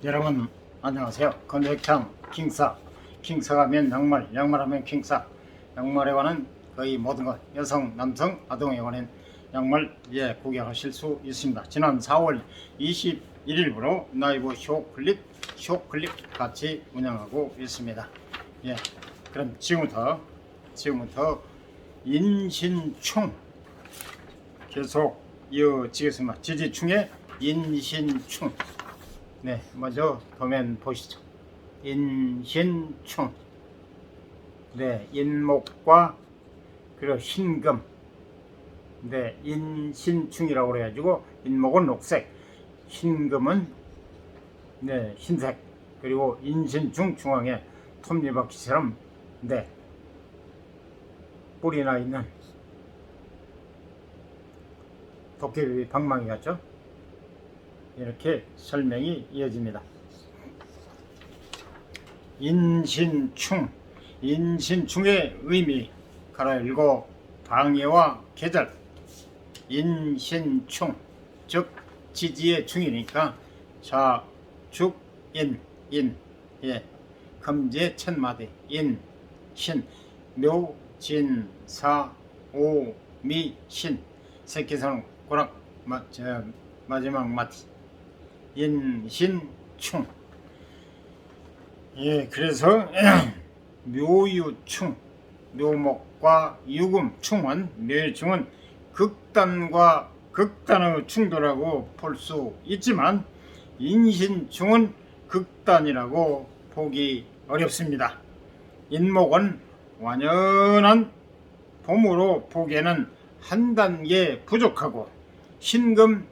여러분 안녕하세요. 건조창 킹사가 면 양말하면 킹사, 양말에 관한 거의 모든 것, 여성, 남성, 아동에 관한 양말 구경하실 수 있습니다. 지난 4월 21일부로 나이브 쇼클립 같이 운영하고 있습니다. 그럼 지금부터 인신충 계속 이어지겠습니다. 지지충의 인신충. 먼저 도면 보시죠. 인신충. 인목과 그리고 흰금. 인신충이라고 그래가지고 인목은 녹색, 흰금은 흰색. 그리고 인신충 중앙에 톱니바퀴처럼 뿌리나 있는 도깨비 방망이 같죠? 이렇게 설명이 이어집니다. 인신충의 의미 가로열고 방해와 계절. 인신충 즉 지지의 충이니까 좌축인 금지의 첫마디 인신 묘진사오미신 새끼손 고락 마지막 마디 인신충. 그래서 묘유충, 묘목과 유금, 묘유충은 극단과 극단의 충돌하고 볼 수 있지만 인신충은 극단이라고 보기 어렵습니다. 인목은 완연한 봄으로 보기에는 한 단계 부족하고, 흰금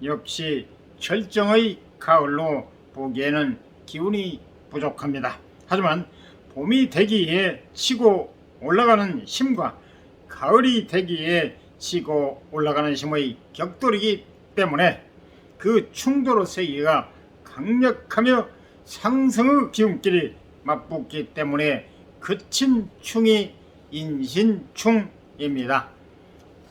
역시 철정의 가을로 보기에는 기운이 부족합니다. 하지만 봄이 되기에 치고 올라가는 힘과 가을이 되기에 치고 올라가는 힘의 격돌이기 때문에 그 충돌의 세기가 강력하며 상승의 기운끼리 맞붙기 때문에 그친 충이 인신충입니다.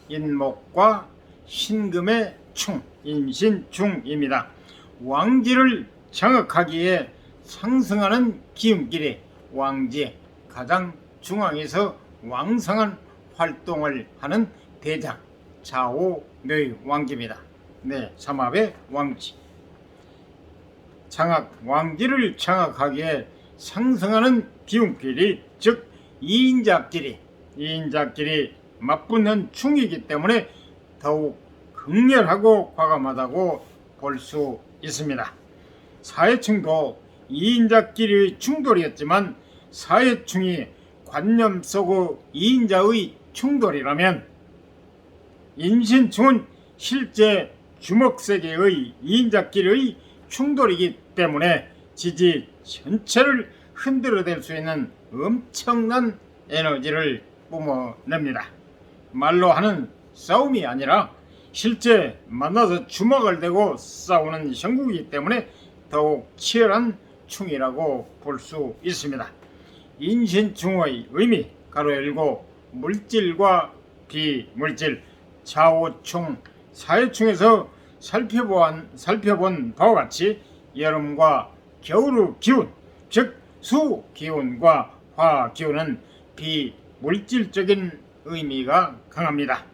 인목과 흰금의 충, 인신충입니다. 왕지를 장악하기에 상승하는 기운끼리 왕지 가장 중앙에서 왕성한 활동을 하는 대장 좌우묘의 왕지입니다. 삼합의 왕지. 왕지를 장악하기에 상승하는 기운끼리 즉 이인자끼리 맞붙는 충이기 때문에 더욱 극렬하고 과감하다고 볼 수 있습니다. 사해충도 이인자끼리의 충돌이었지만 사해충이 관념 속의 이인자의 충돌이라면 인신충은 실제 주먹세계의 이인자끼리의 충돌이기 때문에 지지 전체를 흔들어댈 수 있는 엄청난 에너지를 뿜어냅니다. 말로 하는 싸움이 아니라 실제 만나서 주먹을 대고 싸우는 형국이기 때문에 더욱 치열한 충이라고 볼 수 있습니다. 인신충의 의미 가로열고 물질과 비물질, 좌우충, 사해충에서 살펴본 바와 같이 여름과 겨울의 기운, 즉 수기운과 화기운은 비물질적인 의미가 강합니다.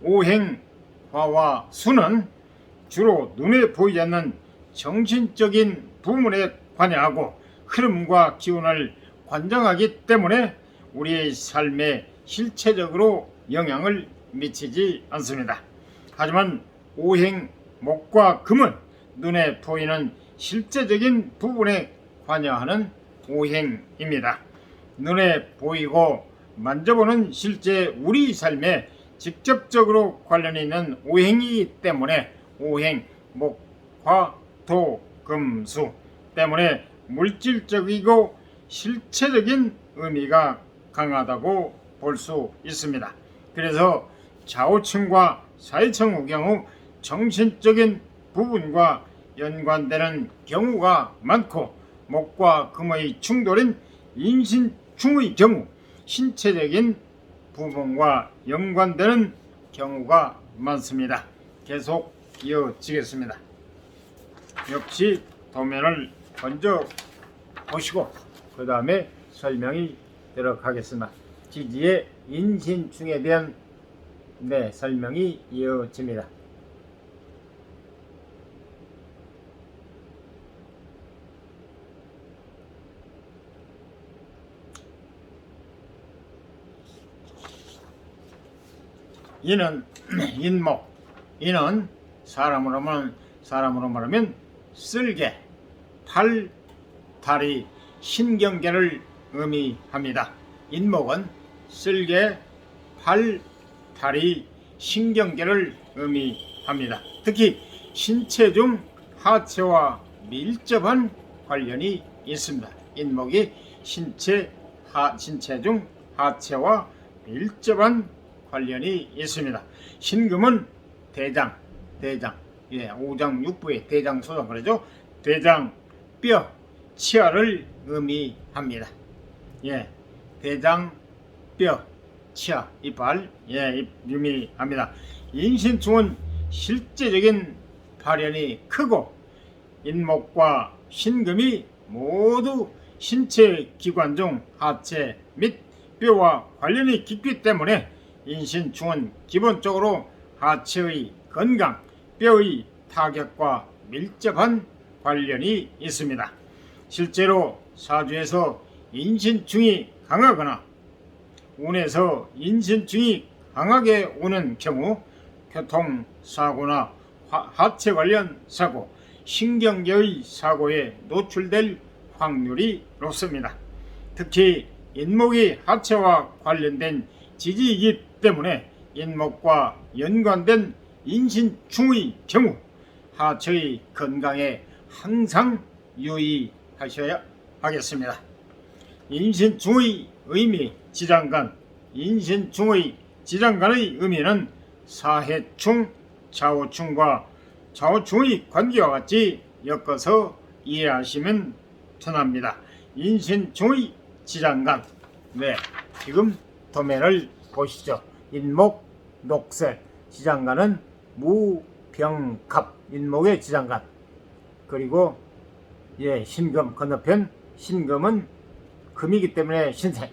오행 화와 수는 주로 눈에 보이지 않는 정신적인 부분에 관여하고 흐름과 기운을 관장하기 때문에 우리의 삶에 실체적으로 영향을 미치지 않습니다. 하지만 오행 목과 금은 눈에 보이는 실제적인 부분에 관여하는 오행입니다. 눈에 보이고 만져보는 실제 우리 삶에 직접적으로 관련이 있는 오행이기 때문에 오행 목화 토 금수 때문에 물질적이고 실체적인 의미가 강하다고 볼 수 있습니다. 그래서 좌우층과 사해층의 경우 정신적인 부분과 연관되는 경우가 많고, 목과 금의 충돌인 인신충의 경우 신체적인 부분과 연관되는 경우가 많습니다. 계속 이어지겠습니다. 역시 도면을 먼저 보시고 그 다음에 설명이 들어가겠습니다. 지지의 인신충에 대한 설명이 이어집니다. 이는 인목, 이는 사람으로 말하면 쓸개, 팔, 다리, 신경계를 의미합니다. 인목은 쓸개, 팔, 다리, 신경계를 의미합니다. 특히 신체 중 하체와 밀접한 관련이 있습니다. 인목이 신체 중 하체와 밀접한 관련이 있습니다. 신금은 대장, 오장육부의 대장 소장 그러죠. 대장, 뼈, 치아를 의미합니다. 대장, 뼈, 치아, 이빨, 의미합니다. 인신충은 실제적인 발현이 크고 인목과 신금이 모두 신체 기관 중 하체 및 뼈와 관련이 깊기 때문에 인신충은 기본적으로 하체의 건강, 뼈의 타격과 밀접한 관련이 있습니다. 실제로 사주에서 인신충이 강하거나 운에서 인신충이 강하게 오는 경우 교통사고나 하체 관련 사고, 신경계의 사고에 노출될 확률이 높습니다. 특히 인목이 하체와 관련된 지지이기 때문에 인목과 연관된 인신충의 경우 하체의 건강에 항상 유의하셔야 하겠습니다. 인신충의 의미, 지장간. 인신충의 지장간의 의미는 사해충, 좌우충과 좌우충의 관계와 같이 엮어서 이해하시면 편합니다. 인신충의 지장간. 지금 도면을 보시죠. 인목, 녹색, 지장간은 무병갑, 인목의 지장간. 그리고 신금 건너편, 신금은 금이기 때문에 신생.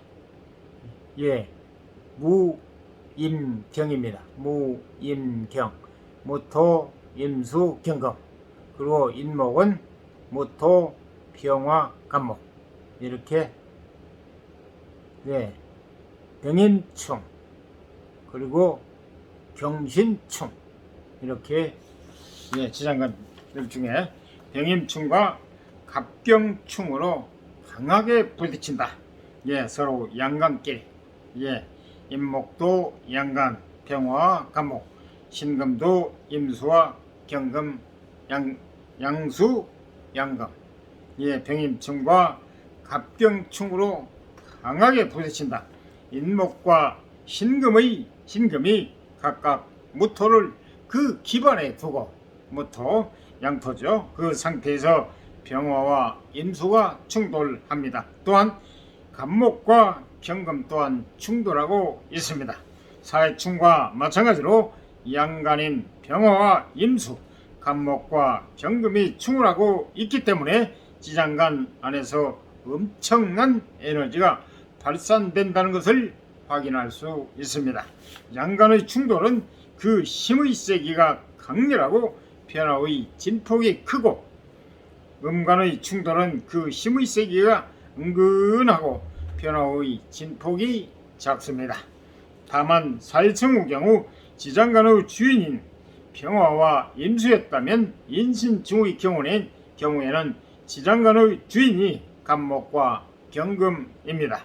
무임경입니다. 무임경, 무토, 임수, 경금. 그리고 인목은 무토, 병화, 간목. 이렇게 병인충, 그리고 경신충, 이렇게 지장간들 중에 병인충과 갑경충으로 강하게 부딪힌다. 서로 양간끼리. 인목도 양간, 병화와 간목, 신금도 임수와 경금, 양수, 양금. 병인충과 갑경충으로 강하게 부딪힌다. 인목과 신금이 각각 무토를 그 기반에 두고, 무토, 양토죠. 그 상태에서 병화와 임수가 충돌합니다. 또한 간목과 경금 또한 충돌하고 있습니다. 사해충과 마찬가지로 양간인 병화와 임수, 간목과 경금이 충돌하고 있기 때문에 지장간 안에서 엄청난 에너지가 발산된다는 것을 확인할 수 있습니다. 양간의 충돌은 그 힘의 세기가 강렬하고 변화의 진폭이 크고, 음간의 충돌은 그 힘의 세기가 은근하고 변화의 진폭이 작습니다. 다만 사해충의 경우 지장간의 주인인 병화와 임수였다면 인신충의 경우에는 지장간의 주인이 간목과 경금입니다.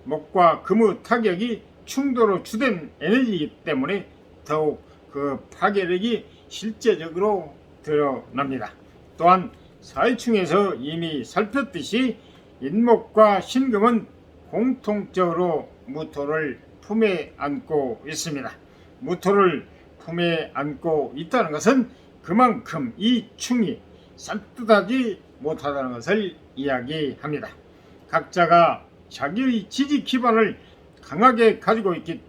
목과 금의 타격이 충돌로 주된 에너지이기 때문에 더욱 그 파괴력이 실제적으로 드러납니다. 또한 사해충에서 이미 살폈듯이 인목과 신금은 공통적으로 무토를 품에 안고 있습니다. 무토를 품에 안고 있다는 것은 그만큼 이 충이 산뜻하지 못하다는 것을 이야기합니다. 각자가 자기의 지지 기반을 강하게 가지고 있기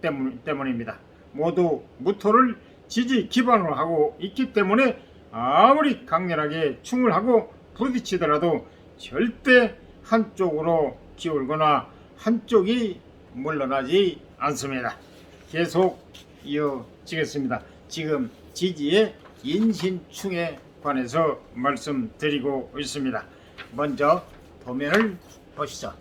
때문입니다. 모두 무토를 지지 기반으로 하고 있기 때문에 아무리 강렬하게 충을 하고 부딪히더라도 절대 한쪽으로 기울거나 한쪽이 물러나지 않습니다. 계속 이어지겠습니다. 지금 지지의 인신충에 관해서 말씀드리고 있습니다. 먼저 도면을 보시죠.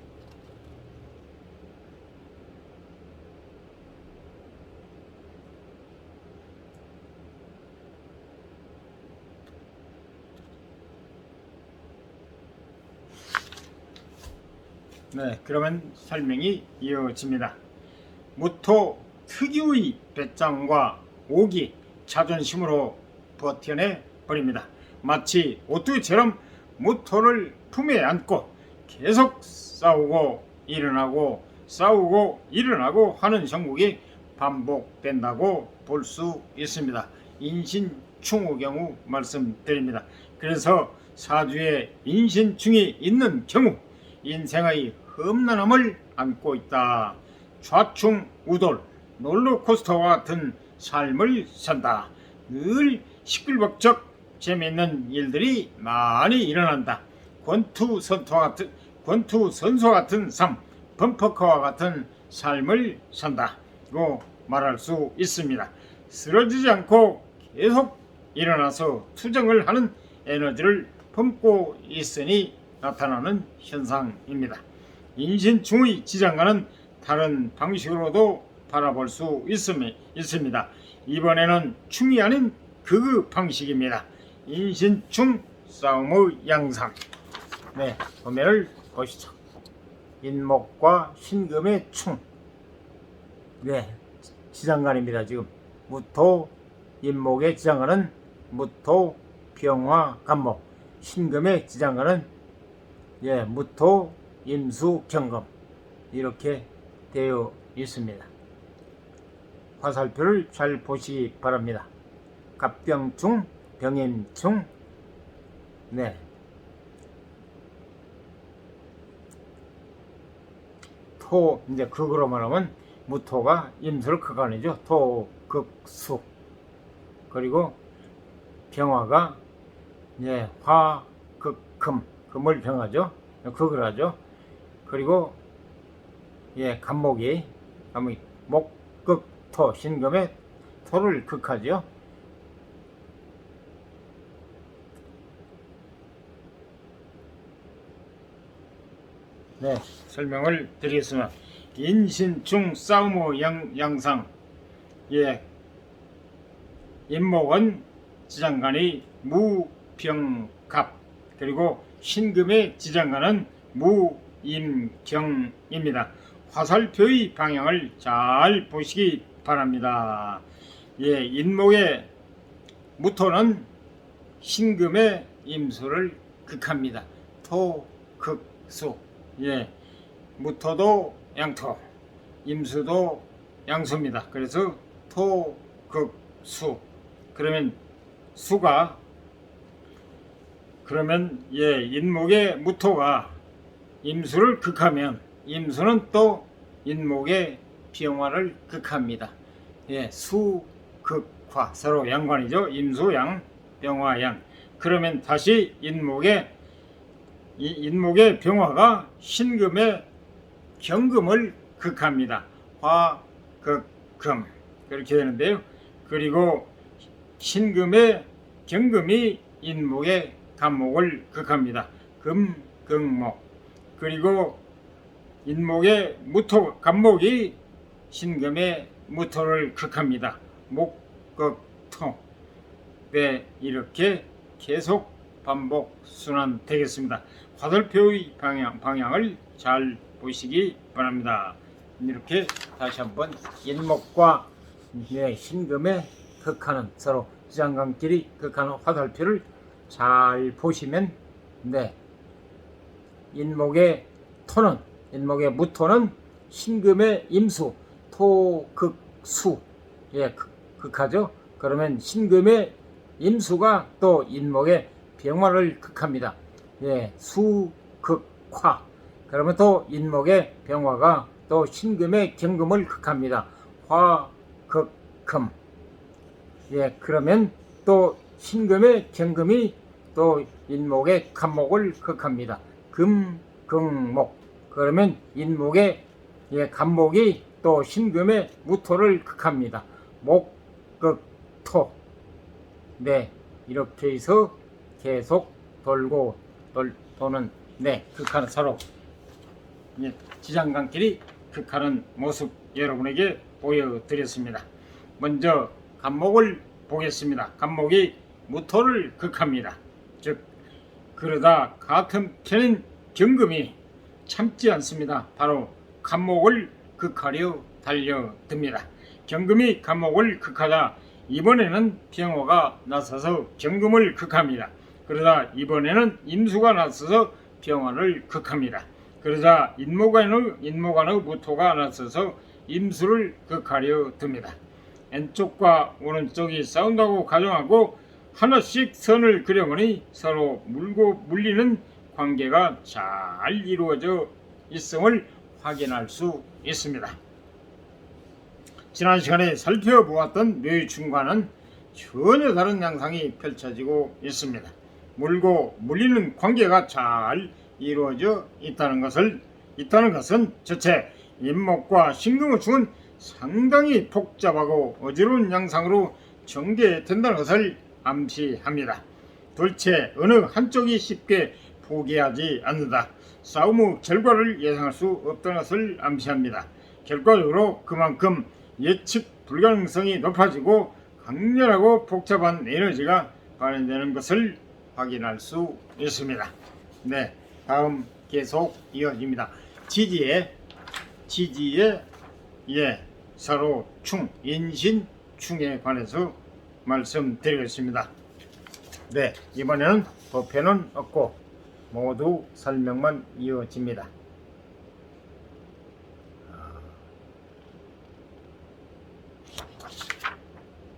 네, 그러면 설명이 이어집니다. 무토 특유의 배짱과 오기, 자존심으로 버텨내 버립니다. 마치 오뚜기처럼 무토를 품에 안고 계속 싸우고 일어나고 하는 형국이 반복된다고 볼 수 있습니다. 인신충의 경우 말씀드립니다. 그래서 사주에 인신충이 있는 경우 인생의 험난함을 안고 있다. 좌충우돌, 롤러코스터와 같은 삶을 산다. 늘 시끌벅적 재미있는 일들이 많이 일어난다. 권투선수와 같은 삶, 범퍼카와 같은 삶을 산다고 말할 수 있습니다. 쓰러지지 않고 계속 일어나서 투정을 하는 에너지를 품고 있으니 나타나는 현상입니다. 인신충의 지장과는 다른 방식으로도 바라볼 수 있습니다. 이번에는 충이 아닌 극의 방식입니다. 인신충 싸움의 양상. 네, 도면을 보시죠. 인목과 신금의 충. 네, 지장간입니다. 지금 무토 인목의 지장간은 무토 병화 간목, 신금의 지장간은 무토 임수 경금 이렇게 되어 있습니다. 화살표를 잘 보시기 바랍니다. 갑병충, 병임충. 네. 토, 이제 극으로 말하면 무토가 임수를 극하네죠. 토, 극, 수. 그리고 병화가 화, 극, 금. 금을 병하죠. 극을 하죠. 그리고 간목이 목, 극, 토, 신금의 토를 극하죠. 네, 설명을 드리겠습니다. 인신충 싸움의 양상. 인목은 지장간이 무병갑, 그리고 신금의 지장간은 무임경입니다. 화살표의 방향을 잘 보시기 바랍니다. 인목의 무토는 신금의 임수를 극합니다. 토, 극, 수. 무토도 양토, 임수도 양수입니다. 그래서 토, 극, 수. 그러면 인목의 무토가 임수를 극하면 임수는 또 인목의 병화를 극합니다. 수, 극, 화 서로 양관이죠. 임수 양, 병화 양. 그러면 다시 인목의 병화가 신금의 경금을 극합니다. 화, 극, 금 그렇게 되는데요. 그리고 신금의 경금이 인목의 간목을 극합니다. 금, 극목. 그리고 인목의 무토, 간목이 신금의 무토를 극합니다. 목, 극, 토. 네, 이렇게 계속 반복 순환 되겠습니다. 화살표의 방향을 잘 보시기 바랍니다. 이렇게 다시 한번 인목과 신금의 극하는, 서로 지장간끼리 극하는 화살표를 잘 보시면 인목의 무토는 신금의 임수, 토, 극, 수 극하죠. 그러면 신금의 임수가 또 인목의 병화를 극합니다. 수, 극, 화. 그러면 또 인목의 병화가 또 신금의 경금을 극합니다. 화, 극, 금. 그러면 또 신금의 경금이 또 인목의 간목을 극합니다. 금, 경목. 그러면 인목의 간목이 또 신금의 무토를 극합니다. 목, 극, 토. 네, 이렇게 해서 계속 돌고 도는 극하는 서로 지장간끼리 극하는 모습 여러분에게 보여드렸습니다. 먼저 간목을 보겠습니다. 간목이 무토를 극합니다. 즉 그러다 같은 편인 경금이 참지 않습니다. 바로 간목을 극하려 달려듭니다. 경금이 간목을 극하다 이번에는 병호가 나서서 경금을 극합니다. 그러다 이번에는 임수가 나서서 병화를 극합니다. 그러자 인목간의 무토가 나서서 임수를 극하려 듭니다. 왼쪽과 오른쪽이 싸운다고 가정하고 하나씩 선을 그려보니 서로 물고 물리는 관계가 잘 이루어져 있음을 확인할 수 있습니다. 지난 시간에 살펴보았던 묘유충과는 전혀 다른 양상이 펼쳐지고 있습니다. 물고 물리는 관계가 잘 이루어져 있다는 것은 전체 인목과 신금의 충은 상당히 복잡하고 어지러운 양상으로 전개된다는 것을 암시합니다. 둘째, 어느 한쪽이 쉽게 포기하지 않는다. 싸움의 결과를 예상할 수 없다는 것을 암시합니다. 결과적으로 그만큼 예측 불가능성이 높아지고 강렬하고 복잡한 에너지가 발현되는 것을 확인할 수 있습니다. 네, 다음 계속 이어집니다. 지지의 서로 충, 인신, 충에 관해서 말씀드리겠습니다. 네, 이번에는 도표는 없고 모두 설명만 이어집니다.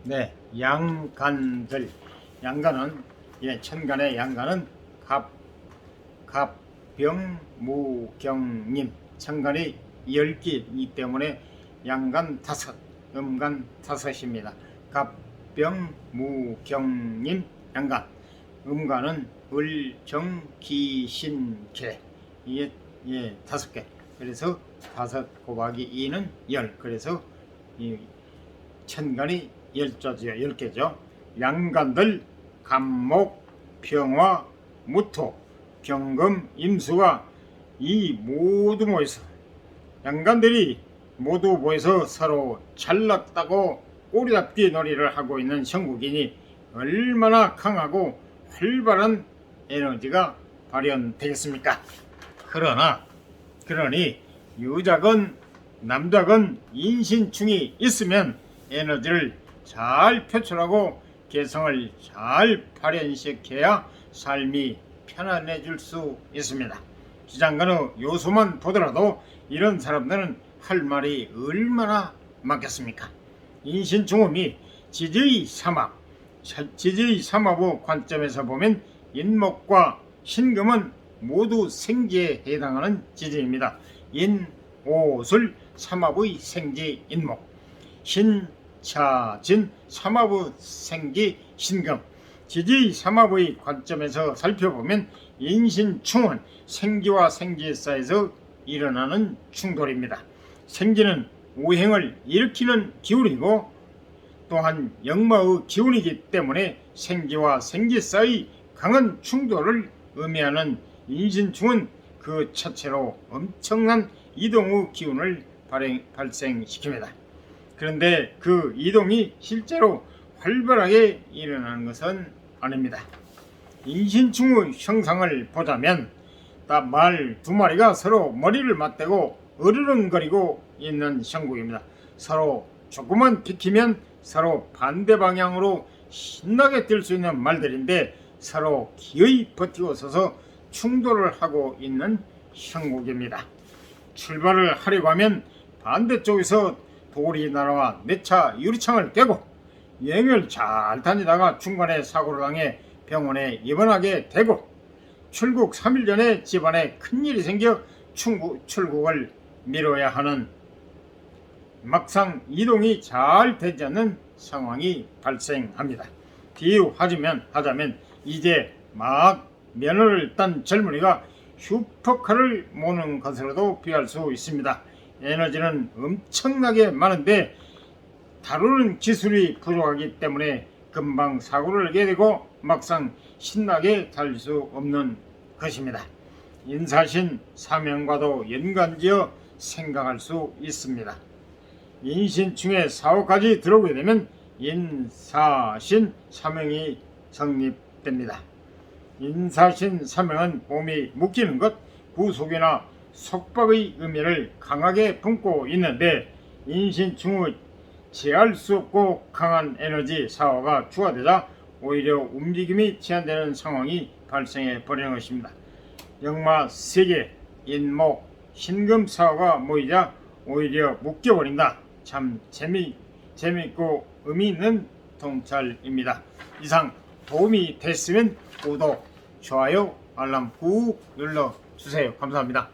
네, 양간들. 양간은 천간의 양간은 갑병무경님. 천간이 10개이기 때문에 양간 5, 음간 5입니다. 갑병무경님 양간. 음간은 을정기신개. 이게 5개. 그래서 5 곱하기 2는 10. 그래서 이 천간이 10개죠. 양간들 간목, 병화, 무토, 경금, 임수가 이 모두 모여서 양간들이 모두 모여서 서로 잘났다고 꼬리잡기 놀이를 하고 있는 형국이니 얼마나 강하고 활발한 에너지가 발현되겠습니까? 그러니 유작은 남작은 인신충이 있으면 에너지를 잘 표출하고 개성을 잘 발현시켜야 삶이 편안해질 수 있습니다. 지장간의 요소만 보더라도 이런 사람들은 할 말이 얼마나 많겠습니까? 인신충음이 지지의 삼합의 관점에서 보면 인목과 신금은 모두 생지에 해당하는 지지입니다. 인오술 삼합의 생지 인목, 신차진 삼합의 생지 신금. 지지 삼합의 관점에서 살펴보면 인신충은 생지와 생지 사이에서 일어나는 충돌입니다. 생지는 오행을 일으키는 기운이고 또한 역마의 기운이기 때문에 생지와 생지 사이 강한 충돌을 의미하는 인신충은 그 자체로 엄청난 이동의 기운을 발생시킵니다. 그런데 그 이동이 실제로 활발하게 일어나는 것은 아닙니다. 인신충의 형상을 보자면 말 두 마리가 서로 머리를 맞대고 으르렁거리고 있는 형국입니다. 서로 조금만 비키면 서로 반대 방향으로 신나게 뛸 수 있는 말들인데 서로 기어이 버티고 서서 충돌을 하고 있는 형국입니다. 출발을 하려고 하면 반대쪽에서 돌이 날아와 내 차 유리창을 깨고 여행을 잘 다니다가 중간에 사고를 당해 병원에 입원하게 되고 출국 3일 전에 집안에 큰일이 생겨 출국을 미뤄야 하는 막상 이동이 잘 되지 않는 상황이 발생합니다. 비유하자면 이제 막 면허를 딴 젊은이가 슈퍼카를 모는 것으로도 비할 수 있습니다. 에너지는 엄청나게 많은데 다루는 기술이 부족하기 때문에 금방 사고를 내게 되고 막상 신나게 달 수 없는 것입니다. 인사신 사명과도 연관지어 생각할 수 있습니다. 인신충의 사고까지 들어오게 되면 인사신 사명이 성립됩니다. 인사신 사명은 몸이 묶이는 것, 구속이나 속박의 의미를 강하게 품고 있는데 인신충의 제할 수 없고 강한 에너지 사화가 추가되자 오히려 움직임이 제한되는 상황이 발생해 버리는 것입니다. 역마 세계, 인목, 신금 사화가 모이자 오히려 묶여버린다. 참 재미있고 의미 있는 통찰입니다. 이상 도움이 됐으면 구독, 좋아요, 알람 꾹 눌러주세요. 감사합니다.